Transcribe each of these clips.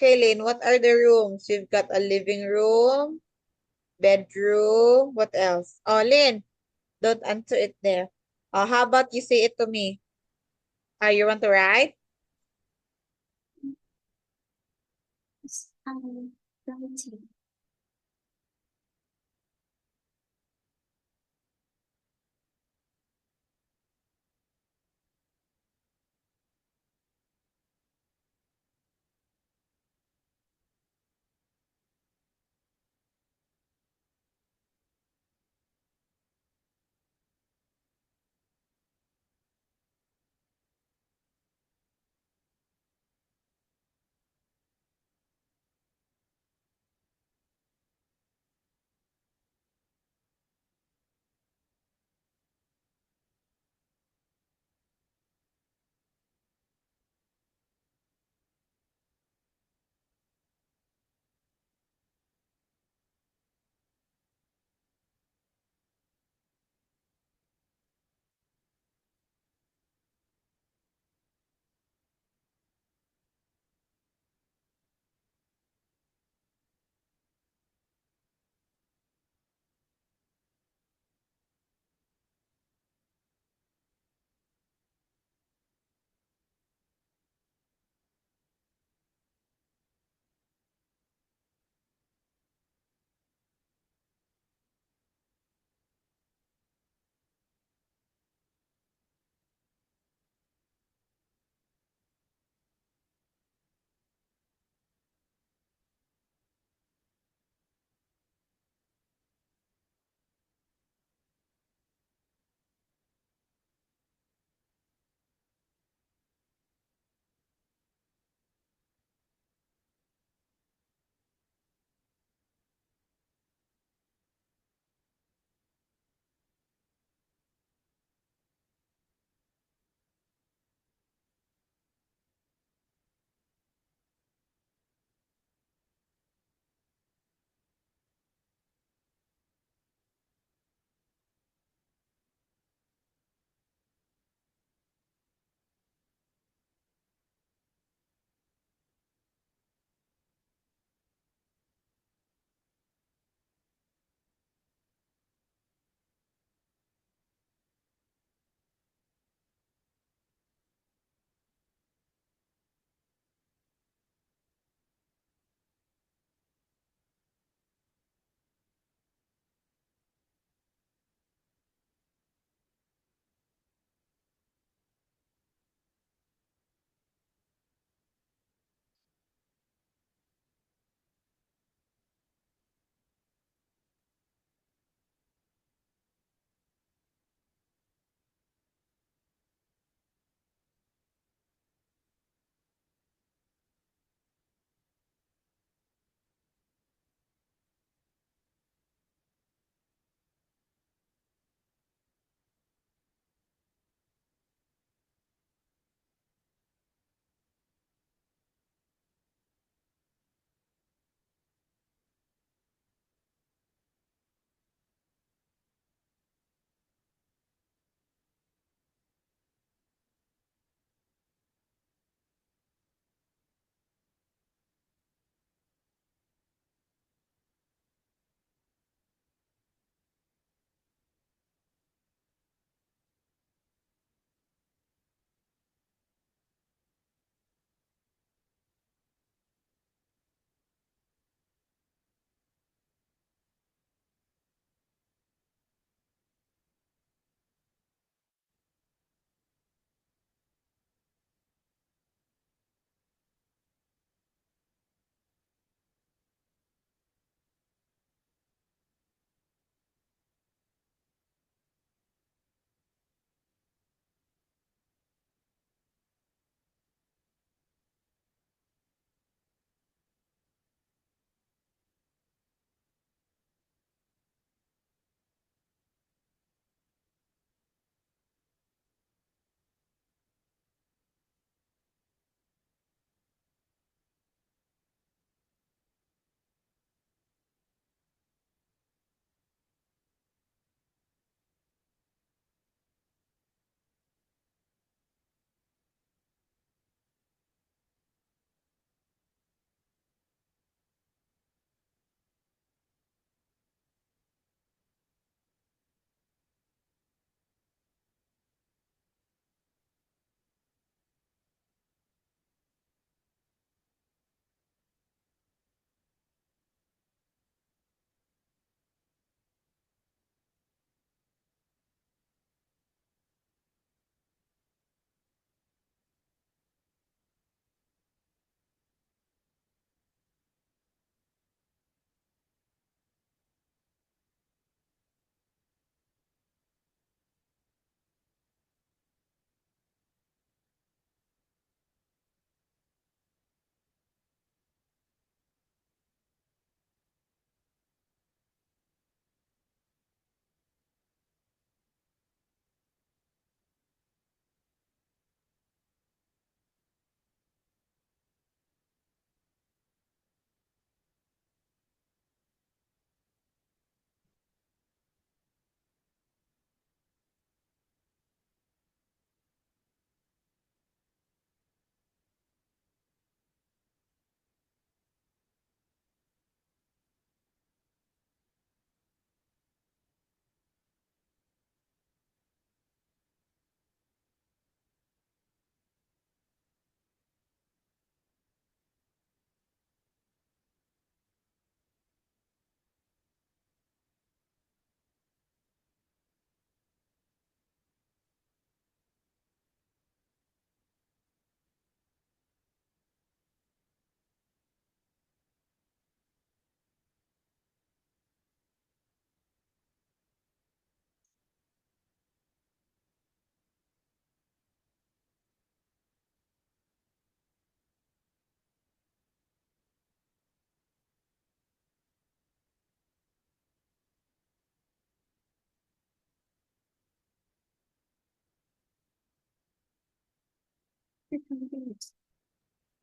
Kaylin, what are the rooms? We've got a living room, bedroom. What else? Oh, Lynn, don't answer it there. How about you say it to me? You want to write? Writing.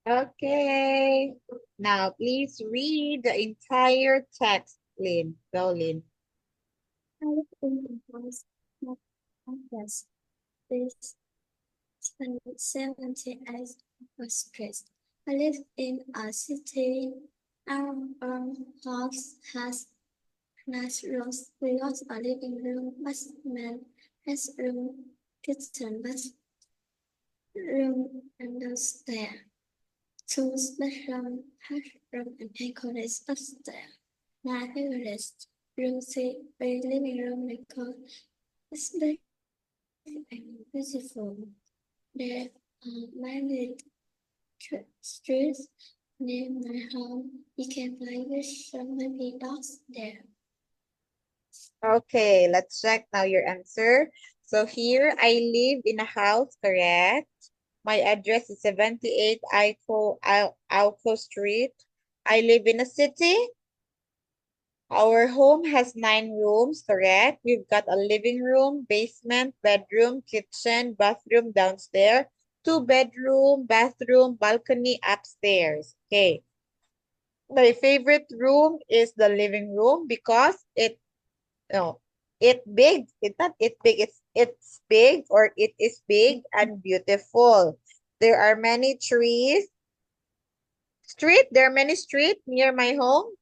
Okay. Now, please read the entire text, Lynn. Go, Lynn. I live in a house not complex. This 78 was stressed. I live in a city. Our house has classrooms. We got a living room, basement, restroom, kitchen, bathroom, and downstairs. Two bedroom, bathroom, and anchorage upstairs. My favorite room is a living room because it's very beautiful. There are many streets near my home. You can play with so many dogs there. Okay, let's check now your answer. So here, I live in a house, correct? My address is 78 Alco Street. I live in a city. Our home has 9 rooms, correct? We've got a living room, basement, bedroom, kitchen, bathroom downstairs, 2 bedroom, bathroom, balcony upstairs. Okay. My favorite room is the living room because no, it big. It's not it big. It's big or it is big and beautiful. There are many trees. There are many streets near my home.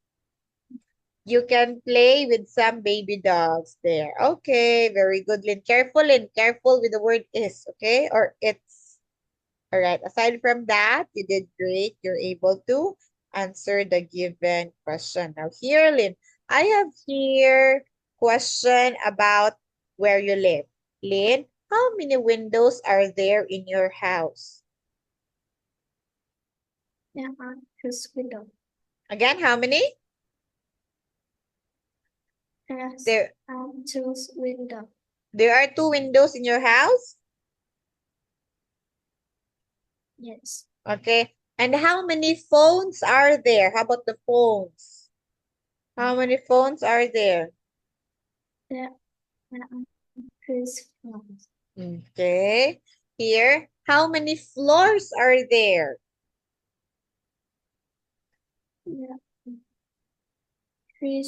You can play with some baby dogs there. Okay, very good, Lynn. Careful with the word is, okay? Or it's. All right. Aside from that, you did great. You're able to answer the given question. Now here, Lynn, I have here question about where you live. Lynn, how many windows are there in your house? There are two windows. Again, how many? There, There are two windows. there are 2 windows in your house? Yes. Okay. And how many phones are there? How about the phones? How many phones are there? There are three floors. Okay. Here, how many floors are there? There are three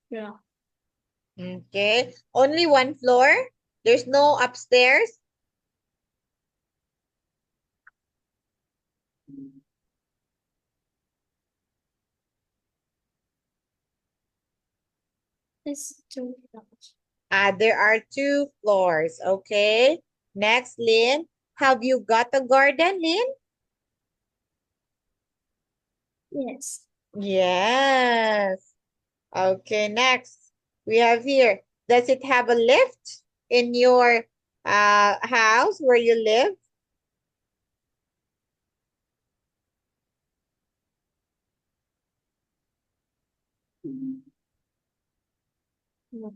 floors. Okay. Only 1 floor? There's no upstairs? It's two floors. There are 2 floors. Okay. Next, Lynn. Have you got a garden, Lynn? Yes. Yes. Okay, next. We have here. Does it have a lift in your house where you live? No.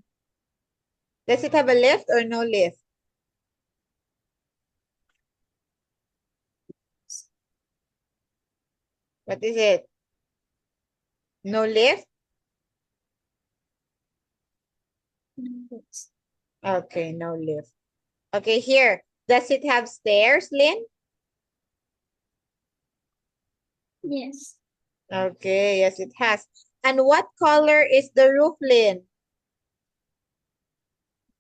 Does it have a lift or no lift? What is it? No lift? No. Okay, no lift. Okay, here. Does it have stairs, Lynn? Yes. Okay, yes, it has. And what color is the roof, Lynn?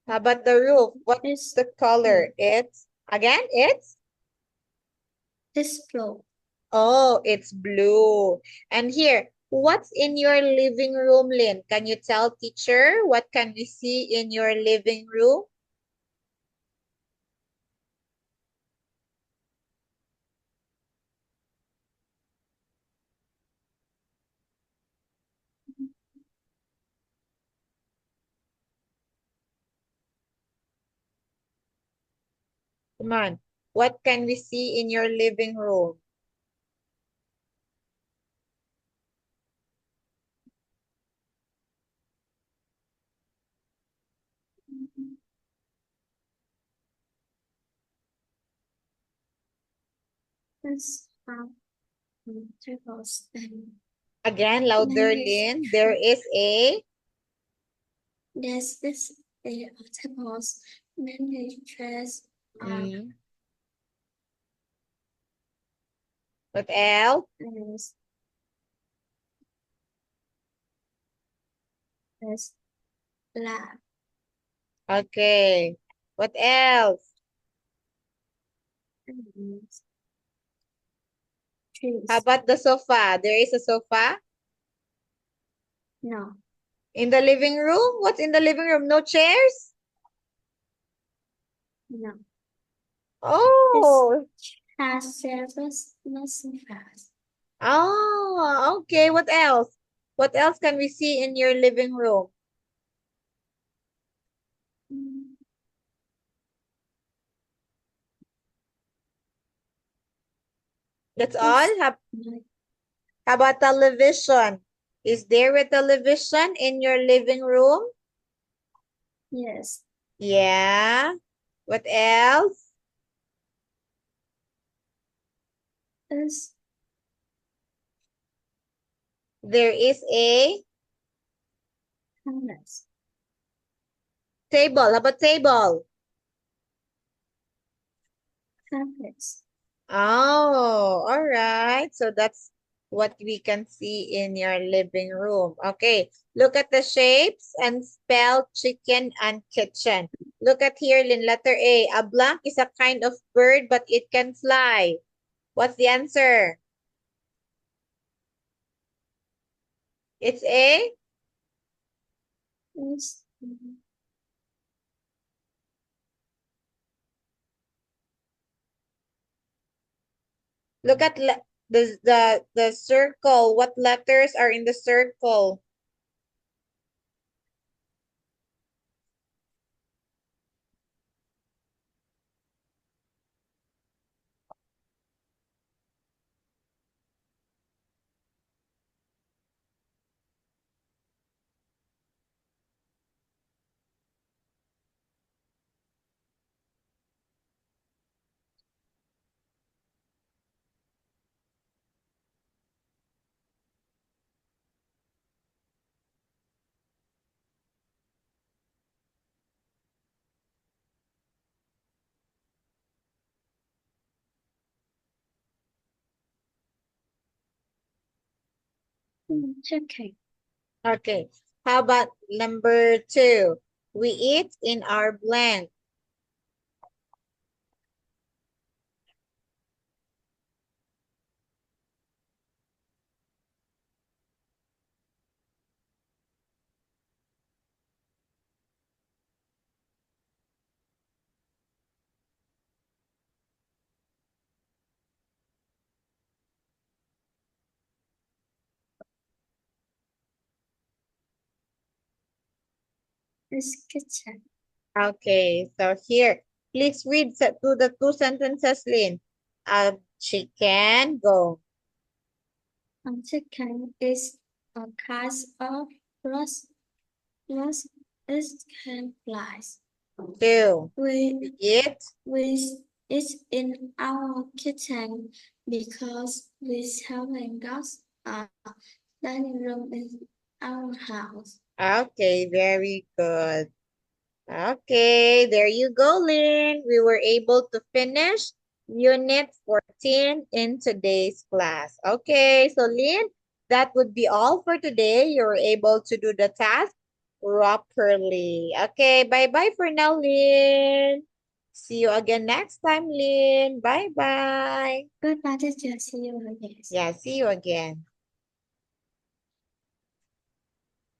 How about the roof? What's It's the color? blue. It's? It's blue. Oh, it's blue. And here, what's in your living room, Lynn? Can you tell teacher what can we see in your living room? Come on. What can we see in your living room? It's tables and Again, louder, many Lynn. There is a there's this tables, many chairs, mm, What else? Is lab. Okay. What else? Trees. How about the sofa? There is a sofa No. in the living room. What's in the living room? No chairs? No. Oh, Has service nothing fast. oh, okay. What else? What else can we see in your living room? That's all? How about television? Is there a television in your living room? Yes. Yeah. What else? Is There is a harness. table. How about table? Harness. Oh, all right. So that's what we can see in your living room. Okay. Look at the shapes and spell chicken and kitchen. Look at here, Lynn. Letter A. A blank is a kind of bird, but it can fly. What's the answer? It's A. Is Look at the circle. What letters are in the circle? chicken. Okay. How about number 2? We eat in our blank. Is kitchen. Okay, so here, please read to the 2 sentences, Lynn. Chicken, go. Chicken is a kind of rust. Rust is can flies. 2, We eat. we it's in our kitchen because we haven't got a dining room in our house. Okay, very good. Okay, there you go, Lynn. We were able to finish Unit 14 in today's class. Okay, so Lynn, that would be all for today. You were able to do the task properly. Okay, bye-bye for now, Lynn. See you again next time, Lynn. Bye-bye. Goodbye, teacher. See you again. Yeah, see you again.